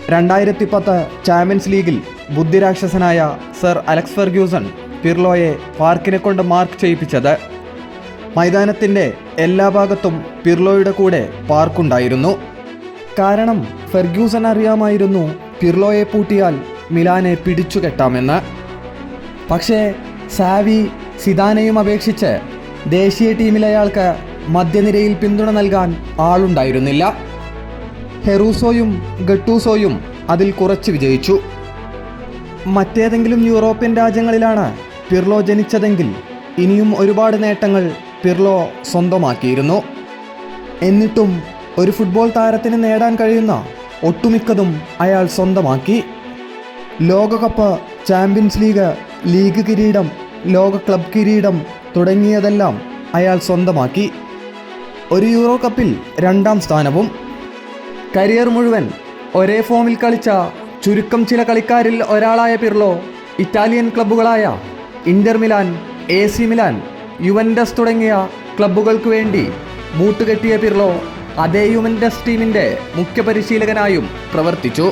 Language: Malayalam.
2010 ചാമ്പ്യൻസ് ലീഗിൽ ബുദ്ധിരാക്ഷസനായ സർ അലക്സ് ഫെർഗ്യൂസൺ പിർലോയെ പാർക്കിനെ കൊണ്ട് മാർക്ക് ചെയ്യിപ്പിച്ചത്. മൈതാനത്തിൻ്റെ എല്ലാ ഭാഗത്തും പിർലോയുടെ കൂടെ പാർക്കുണ്ടായിരുന്നു. കാരണം ഫെർഗ്യൂസൺ അറിയാമായിരുന്നു പിർലോയെ പൂട്ടിയാൽ മിലാനെ പിടിച്ചുകെട്ടാമെന്ന്. പക്ഷേ സാവി സിദാനെയും അപേക്ഷിച്ച് ദേശീയ ടീമിലയാൾക്ക് മധ്യനിരയിൽ പിന്തുണ നൽകാൻ ആളുണ്ടായിരുന്നില്ല. ഹെറൂസോയും ഗട്ടൂസോയും അതിൽ കുറച്ച് വിജയിച്ചു. മറ്റേതെങ്കിലും യൂറോപ്യൻ രാജ്യങ്ങളിലാണ് പിർലോ ജനിച്ചതെങ്കിൽ ഇനിയും ഒരുപാട് നേട്ടങ്ങൾ പിർലോ സ്വന്തമാക്കിയിരുന്നു. എന്നിട്ടും ഒരു ഫുട്ബോൾ താരത്തിന് നേടാൻ കഴിയുന്ന ഒട്ടുമിക്കതും അയാൾ സ്വന്തമാക്കി. ലോകകപ്പ്, ചാമ്പ്യൻസ് ലീഗ്, ലീഗ് കിരീടം, ലോക ക്ലബ് കിരീടം തുടങ്ങിയതെല്ലാം അയാൾ സ്വന്തമാക്കി. ഒരു യൂറോ കപ്പിൽ 2ാം സ്ഥാനവും. കരിയർ മുഴുവൻ ഒരേ ഫോമിൽ കളിച്ച ചുരുക്കം ചില കളിക്കാരിൽ ഒരാളായ പിർലോ ഇറ്റാലിയൻ ക്ലബ്ബുകളായ Inter Milan, AC Milan, Juventus തുടങ്ങിയ ക്ലബ്ബുകൾക്ക് വേണ്ടി ബൂട്ട് കെട്ടിയ പിർലോ അതേ യുവൻറ്റസ് ടീമിൻ്റെ മുഖ്യ പരിശീലകനായും പ്രവർത്തിച്ചു.